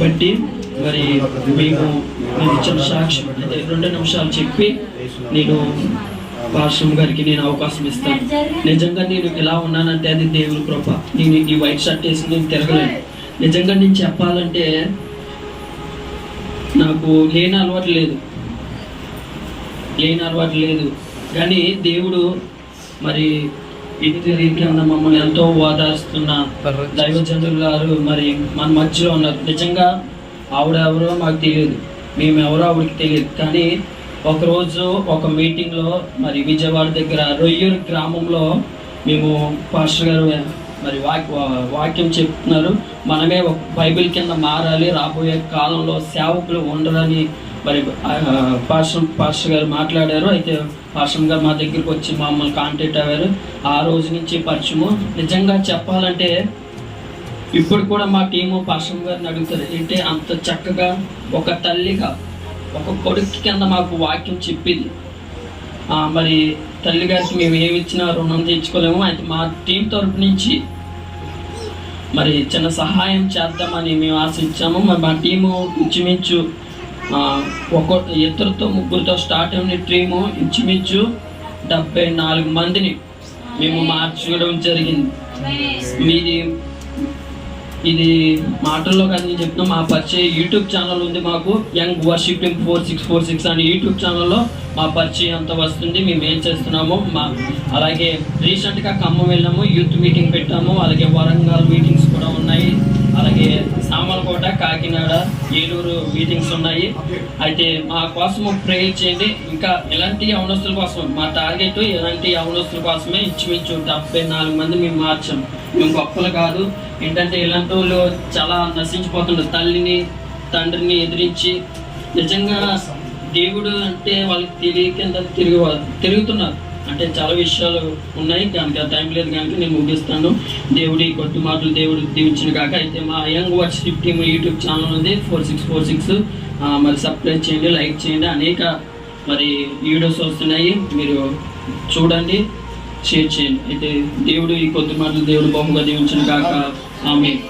బట్టి మరి మేము ఇచ్చిన సాక్ష్యం అయితే 2 నిమిషాలు చెప్పి నేను పాస్టర్ గారికి నేను అవకాశం ఇస్తాను. నిజంగా నేను ఇలా ఉన్నానంటే అది దేవుని కృప. నేను ఈ వైట్ షర్ట్ వేసి నేను తిరగలేను. నిజంగా నేను చెప్పాలంటే నాకు లేని అలవాటు లేదు కానీ దేవుడు మరి ఇది రీతిగా మమ్మల్ని ఎంతో ఓదారుస్తున్న దైవజనులు గారు మరి మన మధ్యలో ఉన్నారు. నిజంగా ఆవిడ ఎవరో మాకు తెలియదు, మేము ఎవరో ఆవిడకి తెలియదు. కానీ ఒకరోజు ఒక మీటింగ్లో మరి విజయవాడ దగ్గర రొయ్యూరు గ్రామంలో మేము పాస్టర్ గారు మరి వాక్యం చెప్తున్నారు. మనమే ఒక బైబిల్ కింద మారాలి, రాబోయే కాలంలో సేవకులు ఉండరని మరి పాస్టర్ గారు మాట్లాడారు. అయితే పాస్టర్ గారు మా దగ్గరికి వచ్చి మమ్మల్ని కాంటాక్ట్ అయ్యారు. ఆ రోజు నుంచి పరిచయము. నిజంగా చెప్పాలంటే ఇప్పుడు కూడా మా టీము పాస్టర్ గారిని అడుగుతారు, అంటే అంత చక్కగా ఒక తల్లిగా ఒక కొడుకు కింద మాకు వాక్యం చెప్పింది. మరి తల్లి గారికి మేము ఏమి ఇచ్చినా రుణం తీర్చుకోలేము. అయితే మా టీం తరపు నుంచి మరి చిన్న సహాయం చేద్దామని మేము ఆశించాము. మరి మా టీము ఇంచుమించు ఇద్దరితో ముగ్గురితో స్టార్ట్ అయిన టీము ఇంచుమించు 74 మందిని మేము మార్చడం జరిగింది. ఇది మాటల్లో కానీ నేను చెప్తున్నా. మా పరిచయం యూట్యూబ్ ఛానల్ ఉంది మాకు, యంగ్ వర్షిప్ టీమ్ 4646 అనే యూట్యూబ్ ఛానల్లో మా పరిచయం అంతా వస్తుంది, మేము ఏం చేస్తున్నాము. అలాగే రీసెంట్గా ఖమ్మం వెళ్ళాము, యూత్ మీటింగ్ పెట్టాము. అలాగే వరంగల్ మీటింగ్స్ కూడా ఉన్నాయి. అలాగే సామలకోట, కాకినాడ, ఏలూరు మీటింగ్స్ ఉన్నాయి. అయితే మా కోసము ప్రేయర్ చేయండి. ఇంకా ఎలాంటి యవనస్తుల కోసం మా టార్గెట్, ఎలాంటి యవనస్తుల కోసమే ఇంచుమించు 74 మంది మేము మార్చాం. మేము గొప్పలు కాదు. ఏంటంటే ఇలాంటి వాళ్ళు చాలా నశించిపోతున్నారు, తల్లిని తండ్రిని ఎదిరించి. నిజంగా దేవుడు అంటే వాళ్ళకి తెలియకుండా తిరుగుతున్నారు. అంటే చాలా విషయాలు ఉన్నాయి, దానికి టైం లేదు కనుక నేను ముగిస్తాను. దేవుడి కొట్టు మాటలు దేవుడు దీవించిన కాక. అయితే మా young worship team YouTube channel ఉంది 4646. మరి సబ్స్క్రైబ్ చేయండి, లైక్ చేయండి. అనేక మరి వీడియోస్ వస్తున్నాయి, మీరు చూడండి, షేర్ చేయండి. అయితే దేవుడు ఈ కొద్ది మాటలు దేవుడు బహుగా దీవించిన కాక. ఆమేన్.